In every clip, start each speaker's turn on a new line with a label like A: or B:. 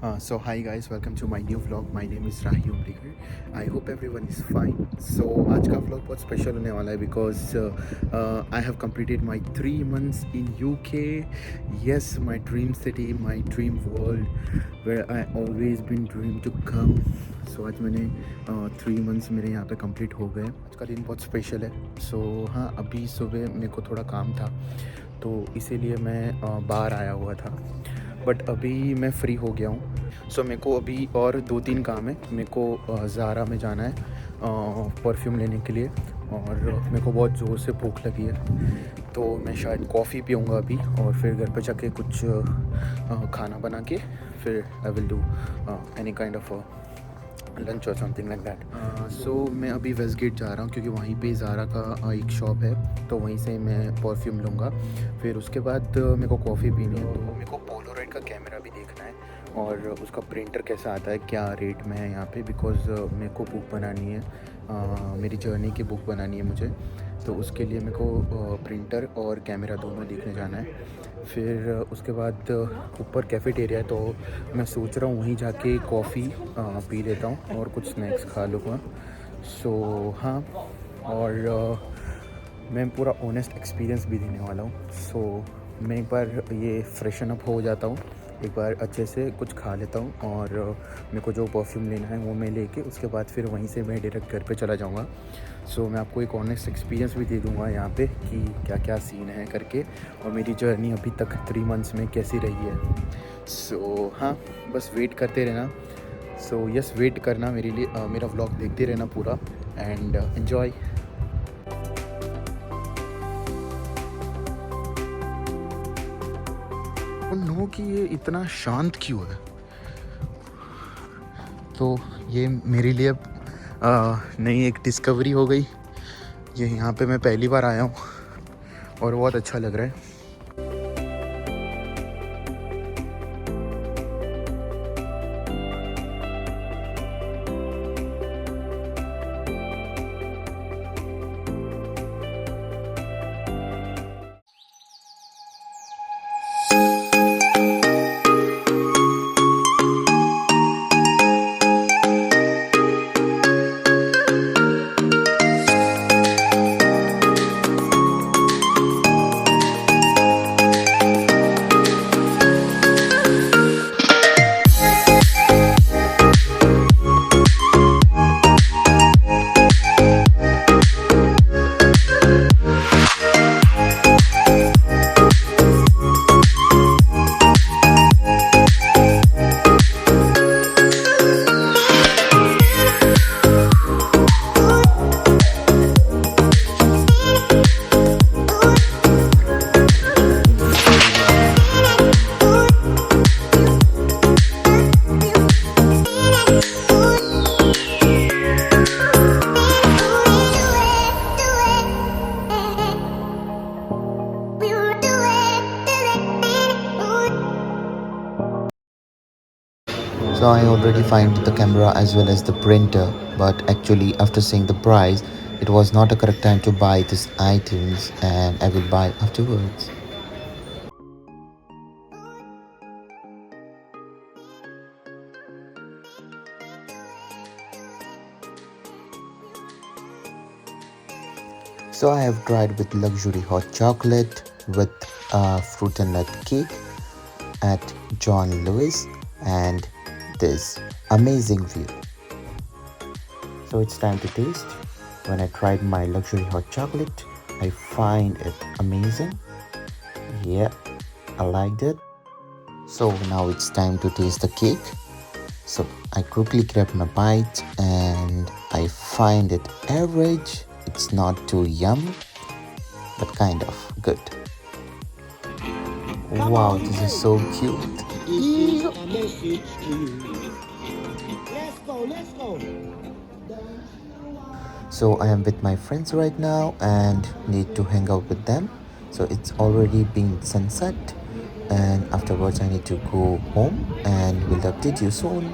A: So hi guys, welcome to my new vlog. My name is Rahi Umrigar. I hope everyone is fine. So आज का vlog बहुत special होने वाला है because I have completed my 3 months in UK. Yes, my dream city, my dream world, where I always been dream to come. So आज मैंने 3 months मेरे यहाँ पे complete हो गए. आज का दिन बहुत special है. So हाँ, अभी सुबह मेरे को थोड़ा काम था, तो इसीलिए मैं बाहर आया हुआ था, बट अभी मैं फ्री हो गया हूँ। सो मेरे को अभी और 2-3 काम है। मेरे को ज़ारा में जाना है परफ्यूम लेने के लिए, और मेरे को बहुत ज़ोर से भूख लगी है, तो मैं शायद कॉफ़ी पीऊँगा अभी, और फिर घर पे जाके कुछ खाना बना के फिर I will do any kind of lunch और समथिंग लाइक दैट। सो मैं अभी वेस्ट गेट जा रहा हूँ, क्योंकि वहीं पे ज़ारा का एक शॉप है, तो वहीं से मैं परफ्यूम लूँगा। फिर उसके बाद मेरे को कॉफ़ी पीनी है, तो मेरे को पोलोराइड का कैमरा भी देखना है, और उसका प्रिंटर कैसा आता है, क्या रेट में है यहाँ पे, बिकॉज़ मेरे को बुक बनानी है, मेरी जर्नी की बुक बनानी है मुझे, तो उसके लिए मेरे को प्रिंटर और कैमरा दोनों देखने जाना है। फिर उसके बाद ऊपर कैफ़ेटेरिया है, तो मैं सोच रहा हूँ वहीं जाके कॉफ़ी पी लेता हूँ और कुछ स्नैक्स खा लूँगा। सो हाँ, और मैं पूरा ऑनेस्ट एक्सपीरियंस भी देने वाला हूँ। सो मैं एक बार ये फ्रेशन अप हो जाता हूँ, एक बार अच्छे से कुछ खा लेता हूँ, और मेरे को जो परफ्यूम लेना है वो मैं लेके उसके बाद फिर वहीं से मैं डायरेक्ट घर पे चला जाऊँगा। सो मैं आपको एक ऑनेस्ट एक्सपीरियंस भी दे दूँगा यहाँ पे कि क्या क्या सीन है करके, और मेरी जर्नी अभी तक 3 मंथ्स में कैसी रही है। सो हाँ, बस वेट करते रहना। सो यस, वेट करना मेरे लिए, मेरा व्लॉग देखते रहना पूरा, एंड एन्जॉय। नो कि ये इतना शांत क्यों है। तो ये मेरे लिए नई एक डिस्कवरी हो गई। ये यहाँ पे मैं पहली बार आया हूँ और बहुत अच्छा लग रहा है। So I already find the camera as well as the printer, but actually after seeing the price, it was not a correct time to buy these items, and I will buy afterwards. So I have tried with luxury hot chocolate, with fruit and nut cake at John Lewis, and this amazing view. So it's time to taste. When I tried my luxury hot chocolate, I find it amazing. Yeah, I liked it. So now it's time to taste the cake. So I quickly grabbed my bite and I find it average. It's not too yum, but kind of good. Wow, this is so cute. Let's go. So I am with my friends right now and need to hang out with them. So it's already been sunset, and afterwards I need to go home, and we'll update you soon.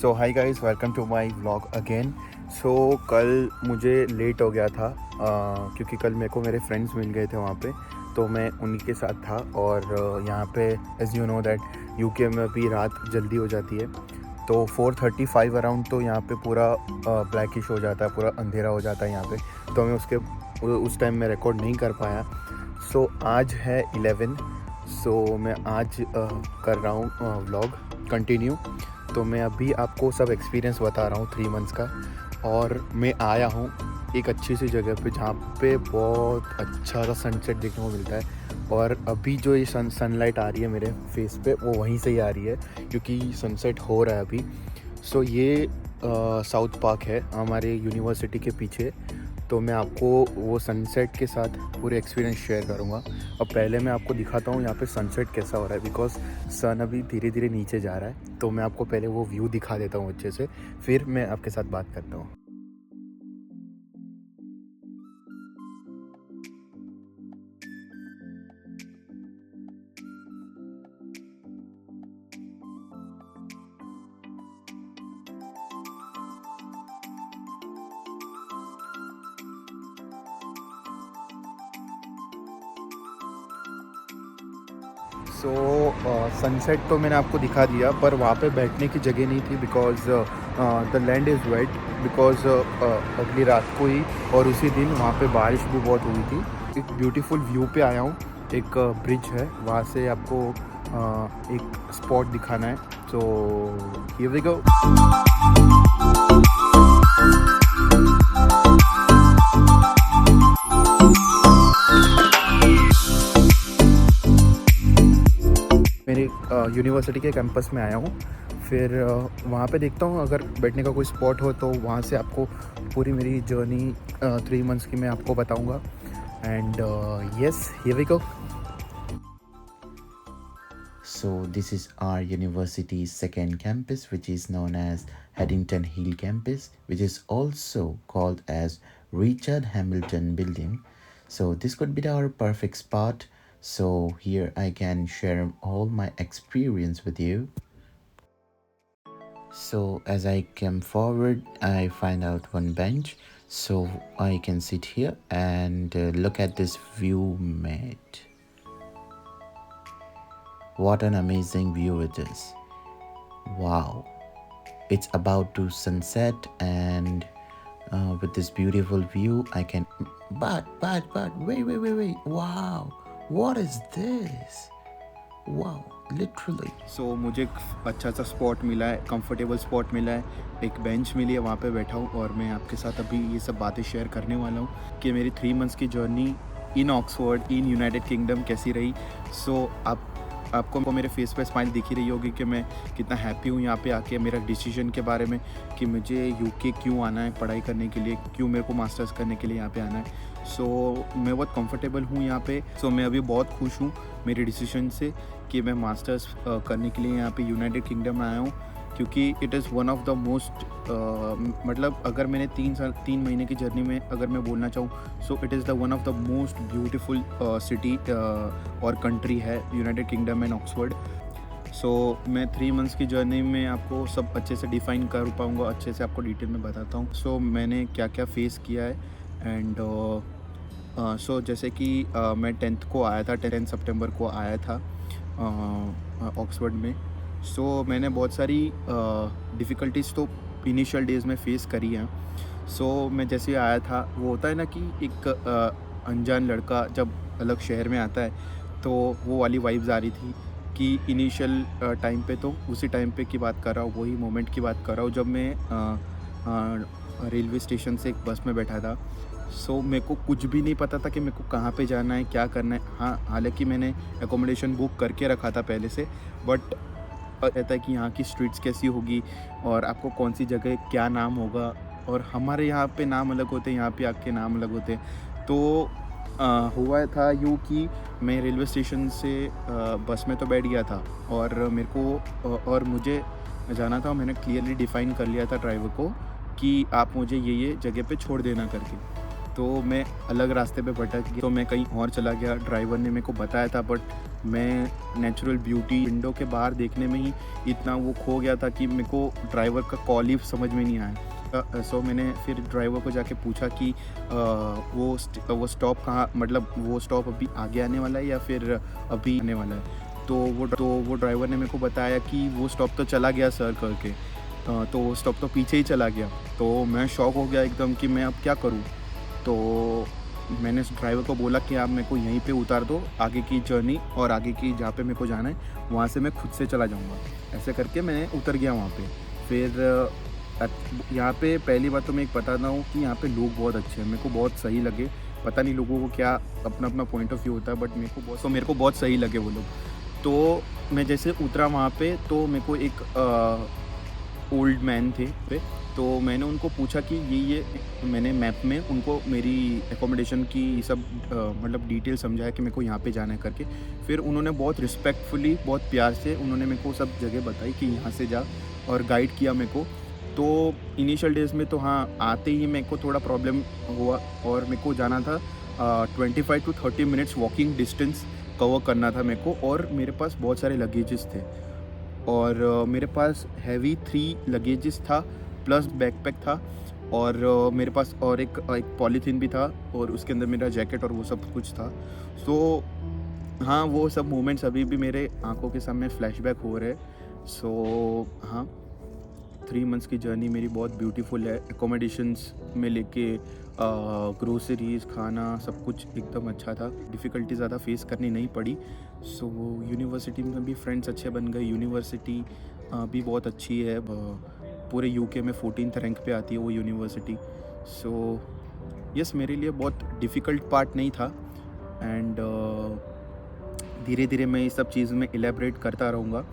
A: So hi guys, welcome to my vlog again. So कल मुझे late हो गया था क्योंकि कल मेरे को मेरे फ्रेंड्स मिल गए थे वहाँ पे, तो मैं उन्हीं के साथ था। और यहाँ पे as you know that UK में भी रात जल्दी हो जाती है, तो 4:35 अराउंड तो यहाँ पे पूरा ब्लैकिश हो जाता है, पूरा अंधेरा हो जाता है यहाँ पे। तो मैं उस टाइम में रिकॉर्ड नहीं कर पाया। सो आज है 11, सो मैं आज कर रहा हूँ व्लॉग कंटिन्यू। तो मैं अभी आपको सब एक्सपीरियंस बता रहा हूँ 3 मंथ्स का। और मैं आया हूँ एक अच्छी सी जगह पे जहाँ पे बहुत अच्छा सा सनसेट देखने को मिलता है। और अभी जो ये सनलाइट आ रही है मेरे फेस पे, वो वहीं से ही आ रही है क्योंकि सनसेट हो रहा है अभी। सो ये साउथ पार्क है हमारे यूनिवर्सिटी के पीछे। तो मैं आपको वो सनसेट के साथ पूरे एक्सपीरियंस शेयर करूँगा। अब पहले मैं आपको दिखाता हूँ यहाँ पे सनसेट कैसा हो रहा है, बिकॉज सन अभी धीरे धीरे नीचे जा रहा है। तो मैं आपको पहले वो व्यू दिखा देता हूँ अच्छे से, फिर मैं आपके साथ बात करता हूँ। सो सनसेट तो मैंने आपको दिखा दिया, पर वहाँ पे बैठने की जगह नहीं थी because the land is wet, because अगली रात को ही और उसी दिन वहाँ पे बारिश भी बहुत हुई थी। एक ब्यूटीफुल व्यू पे आया हूँ, एक ब्रिज है, वहाँ से आपको एक स्पॉट दिखाना है। So here we go. मेरे यूनिवर्सिटी के कैंपस में आया हूँ। फिर वहाँ पे देखता हूँ अगर बैठने का कोई स्पॉट हो, तो वहाँ से आपको पूरी मेरी जर्नी 3 मंथ्स की मैं आपको बताऊँगा। And yes, here we go. So this is our university's second campus, which is known as Haddington Hill campus, which is also called as Richard Hamilton building. So this could be our perfect spot. So here I can share all my experience with you. So as I came forward, I find out one bench, so I can sit here and look at this view, mate. What an amazing view it is. Wow. It's about to sunset, and with this beautiful view I can but wait. Wow. What is this? Wow, literally. So मुझे एक अच्छा सा spot मिला है, comfortable spot मिला है, एक bench मिली है, वहाँ पे बैठा हूँ और मैं आपके साथ अभी ये सब बातें शेयर करने वाला हूँ कि मेरी 3 मंथ्स की journey in Oxford in United kingdom कैसी रही। सो आपको मेरे फेस पे स्माइल दिख ही रही होगी कि मैं कितना हैप्पी हूँ यहाँ पे आके, मेरा डिसीजन के बारे में कि मुझे यूके क्यों आना है पढ़ाई करने के लिए, क्यों मेरे को मास्टर्स करने के लिए यहाँ पे आना है। सो मैं बहुत कंफर्टेबल हूँ यहाँ पे। सो मैं अभी बहुत खुश हूँ मेरे डिसीजन से कि मैं मास्टर्स करने के लिए यहाँ पे यूनाइटेड किंगडम में आया हूँ, क्योंकि it is one of the most मतलब अगर मैंने 3 महीने की जर्नी में अगर मैं बोलना चाहूँ, so it is the one of the most beautiful city और कंट्री है यूनाइटेड किंगडम एंड ऑक्सफोर्ड। सो मैं 3 मंथ्स की जर्नी में आपको सब अच्छे से डिफ़ाइन कर पाऊँगा, अच्छे से आपको डिटेल में बताता हूँ। सो मैंने क्या क्या फेस किया है एंड सो जैसे कि मैं 10th को आया था, 10 सितंबर को आया था ऑक्सफोर्ड में। सो मैंने बहुत सारी डिफ़िकल्टीज़ तो इनिशियल डेज़ में फ़ेस करी हैं। सो मैं जैसे आया था, वो होता है ना कि एक अनजान लड़का जब अलग शहर में आता है, तो वो वाली वाइब्स आ रही थी कि इनिशियल टाइम पे, तो उसी टाइम पे की बात कर रहा हूँ, वही मोमेंट की बात कर रहा हूँ जब मैं रेलवे स्टेशन से एक बस में बैठा था। सो मेरे को कुछ भी नहीं पता था कि मेरे को कहाँ पे जाना है, क्या करना है। हाँ, हालांकि मैंने एकोमोडेशन बुक करके रखा था पहले से, बट रहता है कि यहाँ की स्ट्रीट्स कैसी होगी और आपको कौन सी जगह क्या नाम होगा, और हमारे यहाँ पे नाम अलग होते हैं, यहाँ पे आपके नाम अलग होते हैं। तो हुआ था यूँ कि मैं रेलवे स्टेशन से बस में तो बैठ गया था और मेरे को और मुझे जाना था। मैंने क्लियरली डिफ़ाइन कर लिया था ड्राइवर को कि आप मुझे ये जगह पे छोड़ देना करके। तो मैं अलग रास्ते पे भटक गया, तो मैं कहीं और चला गया। ड्राइवर ने मेरे को बताया था, बट मैं नेचुरल ब्यूटी विंडो के बाहर देखने में ही इतना वो खो गया था कि मेरे को ड्राइवर का कॉल ही समझ में नहीं आया। सो मैंने फिर ड्राइवर को जाके पूछा कि वो स्टॉप कहाँ, मतलब वो स्टॉप अभी आगे आने वाला है या फिर अभी आने वाला है। तो वो ड्राइवर ने मेरे को बताया कि वो स्टॉप तो चला गया सर करके। तो वो स्टॉप तो पीछे ही चला गया। तो मैं शॉक हो गया एकदम कि मैं अब क्या करूँ। तो मैंने उस ड्राइवर को बोला कि आप मेरे को यहीं पे उतार दो, आगे की जर्नी और आगे की जहाँ पे मेरे को जाना है वहाँ से मैं खुद से चला जाऊँगा। ऐसे करके मैं उतर गया वहाँ पे। फिर यहाँ पे पहली बात तो मैं एक बताता हूँ कि यहाँ पे लोग बहुत अच्छे हैं, मेरे को बहुत सही लगे। पता नहीं लोगों को क्या अपना अपना पॉइंट ऑफ व्यू होता है, बट मेरे को बहुत सही लगे वो लोग। तो मैं जैसे उतरा वहाँ पे, तो मेरे को एक ओल्ड मैन थे पे, तो मैंने उनको पूछा कि ये मैंने मैप में उनको मेरी एकोमोडेशन की सब मतलब डिटेल समझाया कि मेरे को यहाँ पे जाना है करके। फिर उन्होंने बहुत रिस्पेक्टफुली, बहुत प्यार से उन्होंने मेरे को सब जगह बताई कि यहाँ से जा, और गाइड किया मेरे को। तो इनिशियल डेज़ में तो हाँ, आते ही मेरे को थोड़ा प्रॉब्लम हुआ, और मेरे को जाना था 25 to 30 minutes walking distance cover करना था मेरे को, और मेरे पास बहुत सारे लगेजेस थे। और मेरे पास हैवी 3 लगेजेस था प्लस बैकपैक था, और मेरे पास और एक पॉलीथीन भी था, और उसके अंदर मेरा जैकेट और वो सब कुछ था। सो हाँ, वो सब मोमेंट्स अभी भी मेरे आंखों के सामने फ्लैशबैक हो रहे हैं। सो हाँ, 3 मंथ्स की जर्नी मेरी बहुत ब्यूटीफुल है। एकोमोडेशंस में लेके ग्रोसरीज़, खाना, सब कुछ एकदम अच्छा था। डिफ़िकल्टी ज़्यादा फेस करनी नहीं पड़ी। सो यूनिवर्सिटी में भी फ्रेंड्स अच्छे बन गए। यूनिवर्सिटी भी बहुत अच्छी है। पूरे यूके में 14th रैंक पे आती है वो यूनिवर्सिटी। सो यस, मेरे लिए बहुत डिफ़िकल्ट पार्ट नहीं था। एंड धीरे धीरे मैं इस सब चीज़ में इलेबरेट करता रहूँगा।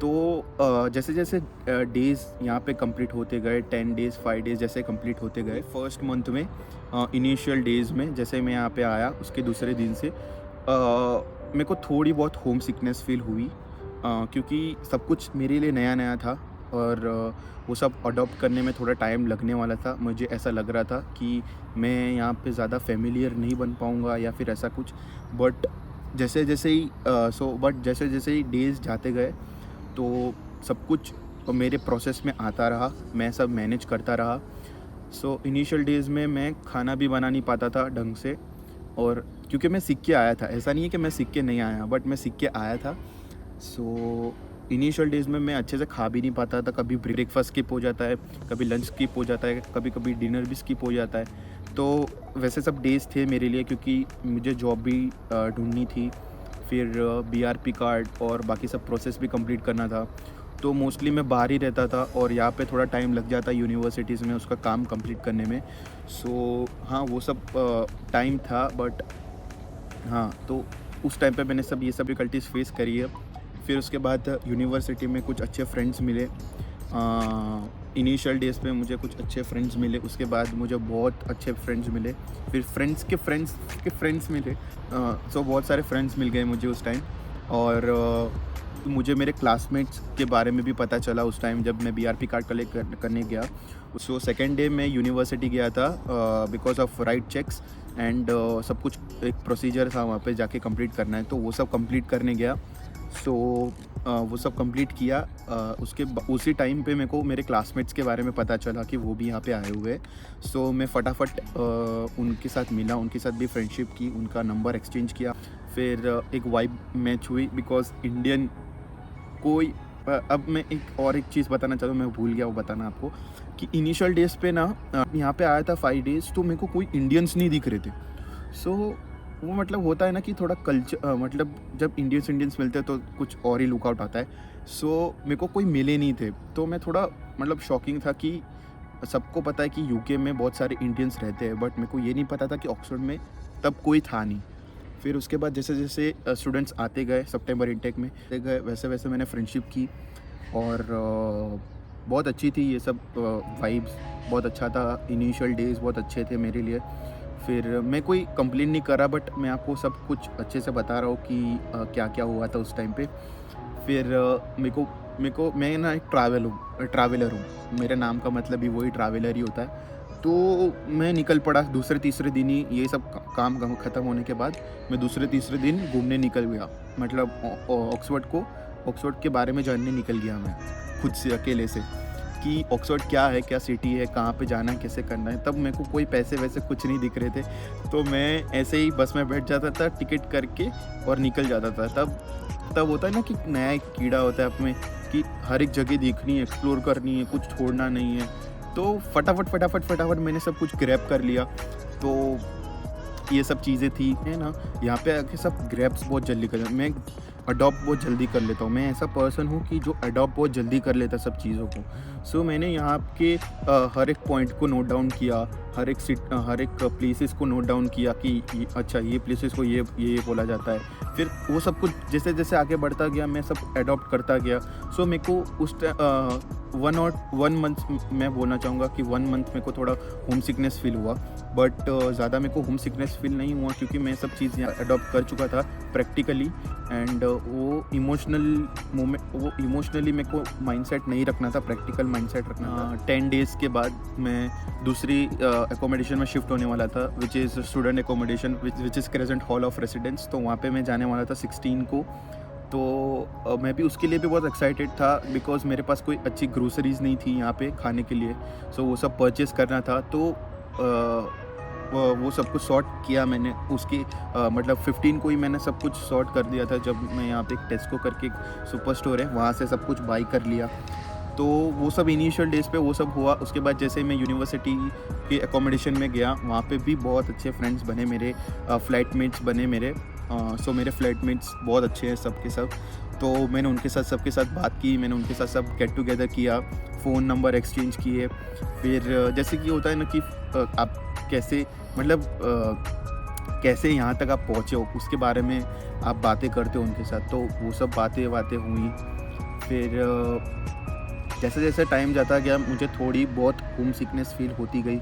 A: तो जैसे जैसे डेज़ यहाँ पे कंप्लीट होते गए, 10 डेज़ 5 डेज़ जैसे कंप्लीट होते गए, फर्स्ट मंथ में इनिशियल डेज़ में जैसे मैं यहाँ पे आया, उसके दूसरे दिन से मेरे को थोड़ी बहुत होम सिकनेस फील हुई, क्योंकि सब कुछ मेरे लिए नया नया था, और वो सब अडॉप्ट करने में थोड़ा टाइम लगने वाला था। मुझे ऐसा लग रहा था कि मैं यहाँ पे ज़्यादा फेमिलियर नहीं बन पाऊँगा या फिर ऐसा कुछ। बट जैसे जैसे ही डेज़ जाते गए, तो सब कुछ मेरे प्रोसेस में आता रहा, मैं सब मैनेज करता रहा। सो इनिशियल डेज़ में मैं खाना भी बना नहीं पाता था ढंग से, और क्योंकि मैं सीख के आया था, ऐसा नहीं है कि मैं सीख के नहीं आया, बट मैं सीख के आया था। सो इनिशियल डेज़ में मैं अच्छे से खा भी नहीं पाता था। कभी ब्रेकफास्ट स्किप हो जाता है, कभी लंच स्किप हो जाता है, कभी कभी डिनर भी स्किप हो जाता है। तो वैसे सब डेज़ थे मेरे लिए, क्योंकि मुझे जॉब भी ढूंढनी थी, फिर बीआरपी कार्ड और बाकी सब प्रोसेस भी कंप्लीट करना था। तो मोस्टली मैं बाहर ही रहता था, और यहाँ पे थोड़ा टाइम लग जाता है यूनिवर्सिटीज़ में उसका काम कंप्लीट करने में। सो हाँ, वो सब टाइम था। बट हाँ, तो उस टाइम पे मैंने ये सब डिफ़िकल्टीज़ फेस करी है। फिर उसके बाद यूनिवर्सिटी में कुछ अच्छे फ्रेंड्स मिले। इनिशियल डेज़ पे मुझे कुछ अच्छे फ्रेंड्स मिले, उसके बाद मुझे बहुत अच्छे फ्रेंड्स मिले, फिर फ्रेंड्स के फ्रेंड्स मिले। सो बहुत सारे फ्रेंड्स मिल गए मुझे उस टाइम। और मुझे मेरे क्लासमेट्स के बारे में भी पता चला उस टाइम जब मैं बीआरपी कार्ड कलेक्ट करने गया। सो सेकेंड डे मैं यूनिवर्सिटी गया था because of right checks and सब कुछ एक प्रोसीजर था वहाँ पे जाके कंप्लीट करना है, तो वो सब कंप्लीट करने गया। सो वो सब कंप्लीट किया। उसी टाइम पे मेरे को मेरे क्लासमेट्स के बारे में पता चला कि वो भी यहाँ पे आए हुए हैं। सो मैं फटाफट उनके साथ मिला, उनके साथ भी फ्रेंडशिप की, उनका नंबर एक्सचेंज किया। फिर एक वाइब मैच हुई, बिकॉज इंडियन कोई अब मैं एक चीज़ बताना चाहता हूँ, मैं भूल गया वो बताना आपको, कि इनिशियल डेज़ पे ना यहाँ पे आया था 5 डेज़, तो मेरे को कोई इंडियंस नहीं दिख रहे थे। सो वो मतलब होता है ना कि थोड़ा कल्चर, मतलब जब इंडियंस मिलते हैं तो कुछ और ही लुकआउट आता है। सो मेरे को कोई मिले नहीं थे, तो मैं थोड़ा मतलब शॉकिंग था कि सबको पता है कि यूके में बहुत सारे इंडियंस रहते हैं, बट मेरे को ये नहीं पता था कि ऑक्सफोर्ड में तब कोई था नहीं। फिर उसके बाद जैसे जैसे स्टूडेंट्स आते गए सितंबर इंटेक में गए, वैसे वैसे मैंने फ्रेंडशिप की, और बहुत अच्छी थी ये सब वाइब्स, बहुत अच्छा था। इनिशियल डेज़ बहुत अच्छे थे मेरे लिए। फिर मैं कोई कंप्लेन नहीं कर रहा, बट मैं आपको सब कुछ अच्छे से बता रहा हूँ कि क्या क्या हुआ था उस टाइम पे। फिर मैं ना एक ट्रैवलर हूँ। मेरे नाम का मतलब ही वही ट्रैवलर ही होता है। तो मैं निकल पड़ा दूसरे तीसरे दिन ही, ये सब काम ख़त्म होने के बाद मैं दूसरे तीसरे दिन घूमने निकल गया। मतलब ऑक्सफोर्ड के बारे में जानने निकल गया मैं खुद से, अकेले से, कि ऑक्सफोर्ड क्या है, क्या सिटी है, कहाँ पे जाना है, कैसे करना है। तब मेरे को कोई पैसे वैसे कुछ नहीं दिख रहे थे, तो मैं ऐसे ही बस में बैठ जाता था टिकट करके और निकल जाता था। तब होता है ना कि नया एक कीड़ा होता है आप में, कि हर एक जगह देखनी है, एक्सप्लोर करनी है, कुछ छोड़ना नहीं है। तो फटाफट मैंने सब कुछ ग्रैब कर लिया। तो ये सब चीज़ें थी, है ना। यहाँ पे आके सब ग्रैब्स बहुत जल्दी कर, मैं अडॉप्ट बहुत जल्दी कर लेता हूँ। मैं ऐसा पर्सन हूँ कि जो अडॉप्ट बहुत जल्दी कर लेता सब चीज़ों को। सो मैंने यहाँ के हर एक पॉइंट को नोट डाउन किया, हर एक प्लेसेस को नोट डाउन किया कि अच्छा ये प्लेसेस को ये बोला जाता है। फिर वो सब कुछ जैसे जैसे आगे बढ़ता गया मैं सब अडॉप्ट करता गया। सो मेरे को उस 1 मंथ मैं बोलना चाहूँगा कि 1 मंथ मेरे को थोड़ा होम सिकनेस फील हुआ, बट ज़्यादा मेरे को होम सिकनेस फील नहीं हुआ, क्योंकि मैं सब चीज़ यहाँ अडॉप्ट कर चुका था प्रैक्टिकली। एंड वो इमोशनली मेरे को माइंडसेट नहीं रखना था, प्रैक्टिकल माइंडसेट रखना था। 10 डेज़ के बाद मैं दूसरी एकोमोडेशन में शिफ्ट होने वाला था, which is student accommodation, which is crescent hall of residence. तो वहाँ पे मैं जाने वाला था 16 को। तो मैं भी उसके लिए भी बहुत एक्साइटेड था, बिकॉज मेरे पास कोई अच्छी ग्रोसरीज़ नहीं थी यहाँ पे खाने के लिए। सो वो सब परचेज़ करना था। तो वो सब कुछ सॉर्ट किया मैंने। उसकी मतलब 15 को ही मैंने सब कुछ सॉर्ट कर दिया था, जब मैं यहाँ पे एक टेस्को करके एक सुपर स्टोर है, वहाँ से सब कुछ बाई कर लिया। तो वो सब इनिशियल डेज़ पे वो सब हुआ। उसके बाद जैसे मैं यूनिवर्सिटी के एकोमोडेशन में गया, वहाँ पे भी बहुत अच्छे फ्रेंड्स बने मेरे, फ्लैटमेट्स बने मेरे। सो मेरे फ्लैटमेट्स बहुत अच्छे हैं सब के सब। तो मैंने उनके साथ सबके साथ बात की, मैंने उनके साथ सब गेट टुगेदर किया, फ़ोन नंबर एक्सचेंज किए। फिर जैसे कि होता है ना कि आप कैसे, मतलब कैसे यहाँ तक आप पहुँचे हो, उसके बारे में आप बातें करते हो उनके साथ। तो वो सब बातें हुई। फिर जैसे जैसे टाइम जाता गया मुझे थोड़ी बहुत होम सिकनेस फील होती गई।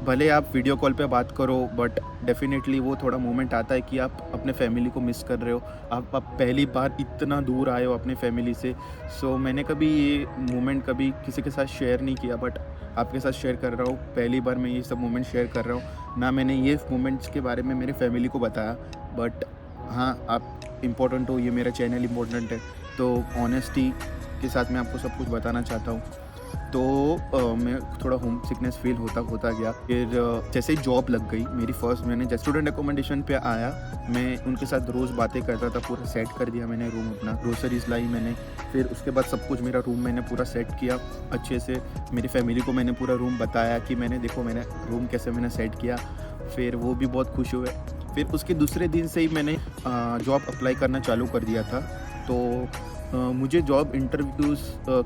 A: भले आप वीडियो कॉल पे बात करो, बट डेफिनेटली वो थोड़ा मोमेंट आता है कि आप अपने फैमिली को मिस कर रहे हो। आप पहली बार इतना दूर आए हो अपने फैमिली से। सो मैंने कभी ये मोमेंट कभी किसी के साथ शेयर नहीं किया, बट आपके साथ शेयर कर रहा हूँ। पहली बार मैं ये सब मोमेंट शेयर कर रहा हूँ। ना मैंने ये मोमेंट्स के बारे में मेरे फैमिली को बताया, बट हाँ, आप इम्पोर्टेंट हो, ये मेरा चैनल इम्पोर्टेंट है, तो ऑनेस्टी के साथ मैं आपको सब कुछ बताना चाहता हूँ। तो मैं थोड़ा होम सिकनेस फील होता गया। फिर जैसे ही जॉब लग गई मेरी फर्स्ट, मैंने जब स्टूडेंट एकोमोडेशन पे आया, मैं उनके साथ रोज़ बातें करता था। पूरा सेट कर दिया मैंने रूम अपना, ग्रोसरीज लाई मैंने। फिर उसके बाद सब कुछ मेरा रूम मैंने पूरा सेट किया अच्छे से। मेरी फैमिली को मैंने पूरा रूम बताया कि मैंने रूम कैसे मैंने सेट किया। फिर वो भी बहुत खुश हुए। फिर उसके दूसरे दिन से ही मैंने जॉब अप्लाई करना चालू कर दिया था। तो मुझे जॉब इंटरव्यूज़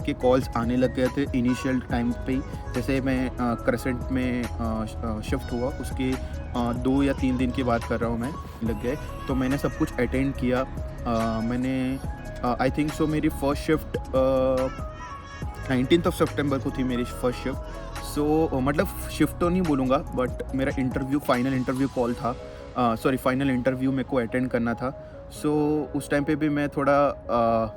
A: के कॉल्स आने लग गए थे इनिशियल टाइम पे ही। जैसे मैं क्रेसेंट में शिफ्ट हुआ, उसके 2 या 3 दिन की बात कर रहा हूँ मैं, लग गए। तो मैंने सब कुछ अटेंड किया। मैंने आई थिंक सो मेरी फ़र्स्ट शिफ्ट 19 सितंबर को थी मेरी फ़र्स्ट शिफ्ट। सो मतलब शिफ्ट तो नहीं बोलूँगा, बट मेरा फाइनल इंटरव्यू कॉल था। फाइनल इंटरव्यू मेरे को अटेंड करना था। सो उस टाइम पे भी मैं थोड़ा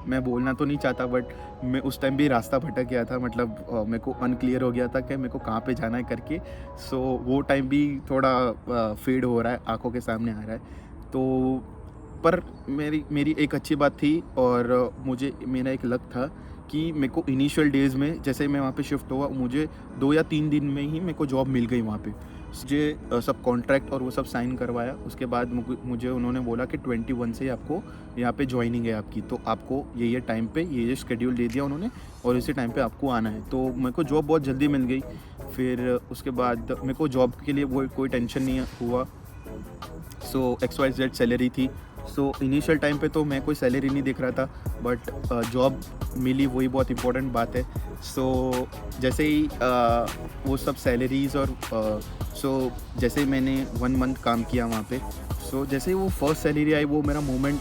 A: मैं बोलना तो नहीं चाहता, बट मैं उस टाइम भी रास्ता भटक गया था। मतलब मेरे को अनक्लियर हो गया था कि मेरे को कहाँ पे जाना है करके। सो वो टाइम भी थोड़ा फेड हो रहा है, आंखों के सामने आ रहा है। तो पर मेरी एक अच्छी बात थी, और मेरा एक लक था कि मेरे को इनिशियल डेज़ में, जैसे मैं वहाँ पे शिफ्ट हुआ, मुझे 2 या 3 दिन में ही मेरे को जॉब मिल गई वहाँ पे। मुझे सब कॉन्ट्रैक्ट और वो सब साइन करवाया। उसके बाद मुझे उन्होंने बोला कि 21 से आपको यहाँ पे ज्वाइनिंग है आपकी, तो आपको ये टाइम पे ये शेड्यूल दे दिया उन्होंने, और इसी टाइम पे आपको आना है। तो मेरे को जॉब बहुत जल्दी मिल गई। फिर उसके बाद मेरे को जॉब के लिए वो कोई टेंशन नहीं हुआ। सो XYZ सैलरी थी। सो इनिशियल टाइम पे तो मैं कोई सैलरी नहीं देख रहा था, बट जॉब मिली, वही बहुत इंपॉर्टेंट बात है। सो जैसे ही वो सब सैलरीज़ और जैसे मैंने 1 मंथ काम किया वहाँ पे, सो जैसे ही वो फर्स्ट सैलरी आई, वो मेरा मोमेंट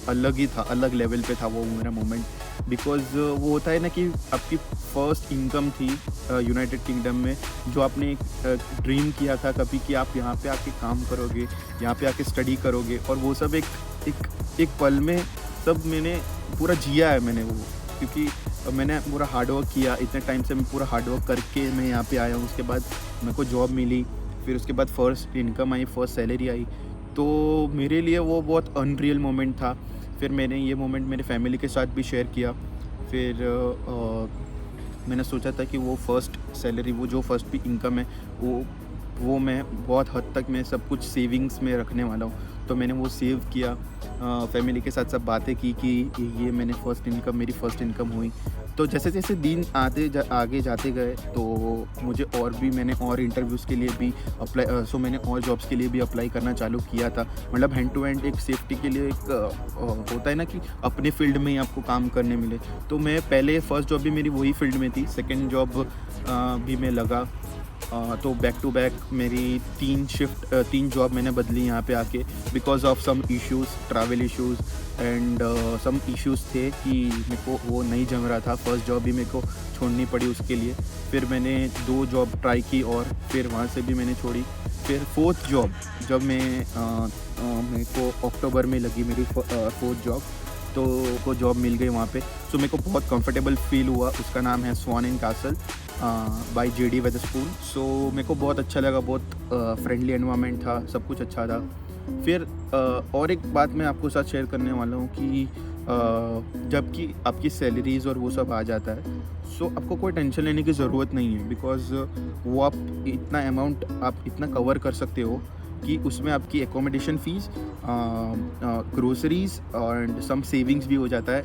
A: अलग ही था, अलग लेवल पे था वो मेरा मोमेंट। बिकॉज़ वो होता है ना कि आपकी फ़र्स्ट इनकम थी यूनाइटेड किंगडम में, जो आपने एक ड्रीम किया था कभी कि आप यहाँ पे आके काम करोगे, यहाँ पे आके स्टडी करोगे, और वो सब एक पल में सब मैंने पूरा जिया है मैंने वो। क्योंकि मैंने पूरा हार्ड वर्क किया, इतने टाइम से मैं पूरा हार्ड वर्क करके मैं यहाँ पे आया हूँ। उसके बाद मेरे को जॉब मिली, फिर उसके बाद फर्स्ट इनकम आई, फर्स्ट सैलरी आई। तो मेरे लिए वो बहुत अनरियल मोमेंट था। फिर मैंने ये मोमेंट मेरे फैमिली के साथ भी शेयर किया। फिर मैंने सोचा था कि वो फर्स्ट सैलरी, वो जो फर्स्ट भी इनकम है, वो मैं बहुत हद तक मैं सब कुछ सेविंग्स में रखने वाला हूँ। तो मैंने वो सेव किया, फैमिली के साथ सब बातें की कि ये मैंने मेरी फ़र्स्ट इनकम हुई। तो जैसे जैसे दिन आगे जाते गए तो मुझे मैंने और इंटरव्यूज़ के लिए भी मैंने और जॉब्स के लिए भी अप्लाई करना चालू किया था। मतलब हैंड टू हैंड एक सेफ्टी के लिए एक होता है ना कि अपने फील्ड में ही आपको काम करने मिले। तो मैं पहले फ़र्स्ट जॉब भी मेरी वही फील्ड में थी, सेकंड जॉब भी मैं लगा। तो बैक टू बैक मेरी 3 जॉब मैंने बदली यहाँ पे आके, because of some issues, travel issues and some issues थे कि मेरे को वो नहीं जम रहा था। फर्स्ट जॉब भी मेरे को छोड़नी पड़ी उसके लिए। फिर मैंने 2 जॉब ट्राई की और फिर वहाँ से भी मैंने छोड़ी। फिर फोर्थ जॉब जब मेरे को अक्टूबर में लगी मेरी फोर्थ जॉब, तो को जॉब मिल गई वहाँ पे। सो मेरे को बहुत कंफर्टेबल फील हुआ। उसका नाम है स्वान एंड कैसल बाय जेडी वेदरस्पून। सो मेरे को बहुत अच्छा लगा, बहुत फ्रेंडली एनवायरनमेंट था, सब कुछ अच्छा था। फिर और एक बात मैं आपको साथ शेयर करने वाला हूँ कि जबकि आपकी सैलरीज़ और वो सब आ जाता है, सो आपको कोई टेंशन लेने की ज़रूरत नहीं है, बिकॉज़ वो आप इतना अमाउंट आप इतना कवर कर सकते हो कि उसमें आपकी accommodation fees, groceries and some savings भी हो जाता है।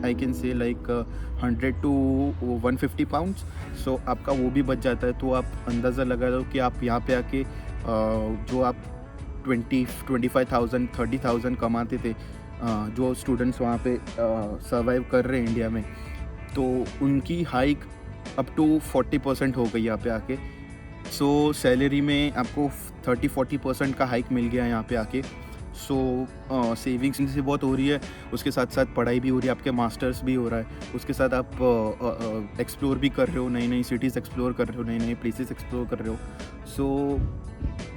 A: I can say like 100 to 150 pounds. So आपका वो भी बच जाता है। तो आप अंदाज़ा लगा लो कि आप यहाँ पे आके जो आप 25,000 30,000 कमाते थे, जो स्टूडेंट्स वहाँ पे सर्वाइव कर रहे हैं इंडिया में, तो उनकी हाइक अप टू 40% हो गई यहाँ पे आके। सो सैलरी में आपको 30-40% का हाइक मिल गया यहाँ पे आके। सो सेविंग्स से बहुत हो रही है, उसके साथ साथ पढ़ाई भी हो रही है, आपके मास्टर्स भी हो रहा है, उसके साथ आप एक्सप्लोर भी कर रहे हो, नई नई सिटीज़ एक्सप्लोर कर रहे हो, नए नए प्लेसेस एक्सप्लोर कर रहे हो। सो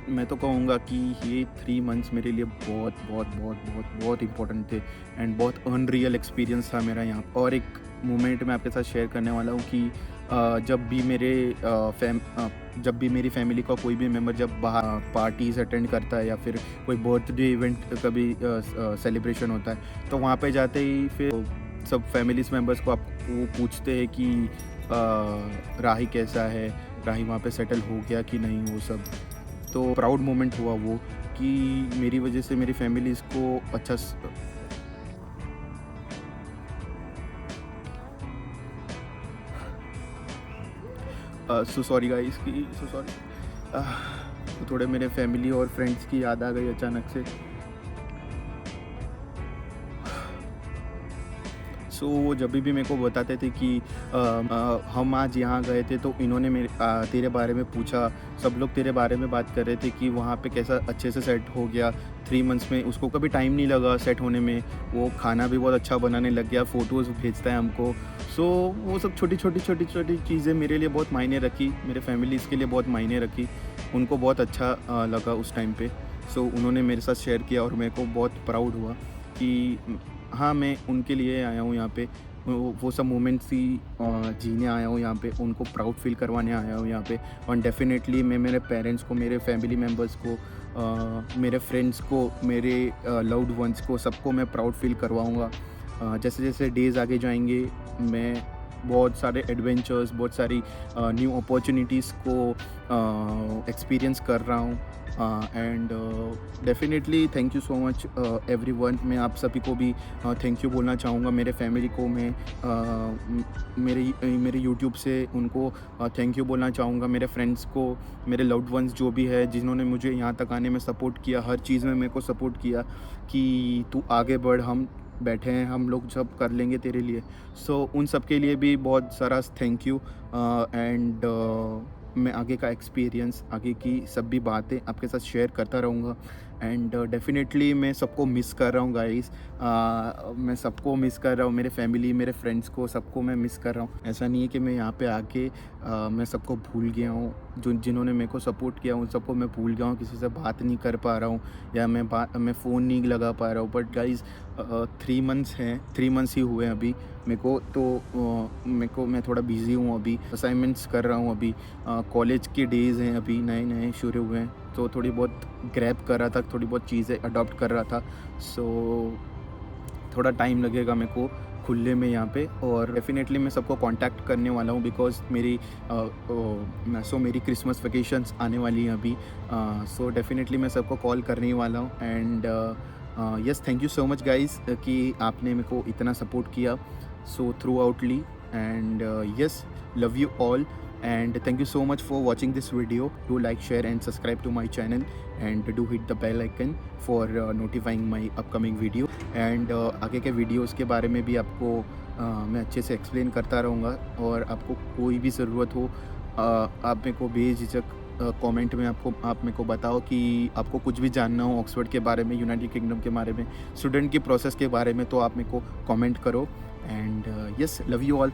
A: मैं तो कहूँगा कि ये 3 मंथ्स मेरे लिए बहुत बहुत बहुत बहुत बहुत इंपॉर्टेंट थे एंड बहुत अनरियल एक्सपीरियंस था मेरा यहाँ। और एक मोमेंट मैं आपके साथ शेयर करने वाला हूँ कि जब भी मेरी फैमिली का कोई भी मेम्बर जब बाहर पार्टीज़ अटेंड करता है या फिर कोई बर्थडे इवेंट कभी सेलिब्रेशन होता है, तो वहाँ पे जाते ही फिर सब फैमिलीज मेम्बर्स को आपको पूछते हैं कि राही कैसा है, राही वहाँ पे सेटल हो गया कि नहीं, वो सब। तो प्राउड मोमेंट हुआ वो कि मेरी वजह से मेरी फैमिलीज़ को अच्छा सो सॉरी गाइस कि सो सॉरी। तो थोड़े मेरे फैमिली और फ्रेंड्स की याद आ गई अचानक से। सो वो जब भी मेरे को बताते थे कि हम आज यहाँ गए थे तो इन्होंने तेरे बारे में पूछा, सब लोग तेरे बारे में बात कर रहे थे कि वहाँ पे कैसा अच्छे से सेट हो गया 3 मंथ्स में, उसको कभी टाइम नहीं लगा सेट होने में, वो खाना भी बहुत अच्छा बनाने लग गया, फ़ोटोज़ भेजता है हमको। सो वो सब छोटी छोटी चीज़ें मेरे लिए बहुत मायने रखी, मेरे फैमिलीज़ के लिए बहुत मायने रखी, उनको बहुत अच्छा लगा उस टाइम पे। सो उन्होंने मेरे साथ शेयर किया और मेरे को बहुत प्राउड हुआ कि हाँ, मैं उनके लिए आया हूँ यहाँ पे, वो सब मोमेंट्स ही जीने आया हूँ यहाँ पे, उनको प्राउड फील करवाने आया हूँ यहाँ पे। और डेफिनेटली मैं मेरे पेरेंट्स को, मेरे फैमिली मेम्बर्स को, मेरे फ्रेंड्स को, मेरे लव्ड वंस को, सबको मैं प्राउड फील करवाऊँगा। जैसे जैसे डेज़ आगे जाएंगे, मैं बहुत सारे एडवेंचर्स, बहुत सारी न्यू अपॉर्चुनिटीज़ को एक्सपीरियंस कर रहा हूँ। And definitely thank you so much everyone. मैं आप सभी को भी थैंक यू बोलना चाहूँगा। मेरे फैमिली को मैं मेरे यूट्यूब से उनको थैंक यू बोलना चाहूँगा। मेरे फ्रेंड्स को, मेरे लव्ड वंस जो भी है, जिन्होंने मुझे यहाँ तक आने में सपोर्ट किया, हर चीज़ में मेरे को सपोर्ट किया कि तू आगे बढ़, हम बैठे हैं, हम लोग सब कर लेंगे तेरे लिए। सो उन सब के लिए भी बहुत सारा थैंक यू। एंड मैं आगे का एक्सपीरियंस, आगे की सब भी बातें आपके साथ शेयर करता रहूँगा। एंड डेफिनेटली मैं सबको मिस कर रहा हूँ गाइस। मैं सबको मिस कर रहा हूँ, मेरे फैमिली, मेरे फ्रेंड्स को, सबको मैं मिस कर रहा हूँ। ऐसा नहीं है कि मैं यहाँ पे आके मैं सबको भूल गया हूँ। जिन्होंने मेरे को सपोर्ट किया उन सबको मैं भूल गया हूँ, किसी से बात नहीं कर पा रहा हूँ या मैं फ़ोन नहीं लगा पा रहा हूँ। बट गाइस 3 मंथ्स हैं, 3 मंथ्स ही हुए हैं अभी मेरे को, तो मैं थोड़ा बिज़ी हूँ अभी, असाइनमेंट्स कर रहा हूँ अभी। कॉलेज के डेज़ हैं अभी, नए नए शुरू हुए हैं, तो थोड़ी बहुत ग्रैब कर रहा था, थोड़ी बहुत चीज़ें अडॉप्ट कर रहा था। सो थोड़ा टाइम लगेगा मेरे को खुलने में यहाँ पे, और डेफिनेटली मैं सबको कांटेक्ट करने वाला हूँ बिकॉज मेरी क्रिसमस वेकेशंस आने वाली हैं अभी। सो डेफिनेटली मैं सबको कॉल करने ही वाला हूँ। And yes, thank you so much guys कि आपने मेरे को इतना सपोर्ट किया so throughout. And yes, love you all, and thank you so much for watching this video. Do like, share and subscribe to my channel, and do hit the bell icon for notifying my upcoming video. And आगे के videos के बारे में भी आपको मैं अच्छे से एक्सप्लेन करता रहूँगा, और आपको कोई भी ज़रूरत हो आप मेरे को बेझिझक कमेंट में आप मेरे को बताओ कि आपको कुछ भी जानना हो ऑक्सफोर्ड के बारे में, यूनाइटेड किंगडम के बारे में, स्टूडेंट की प्रोसेस के बारे में, तो आप मेरे को कमेंट करो। And yes, love you all.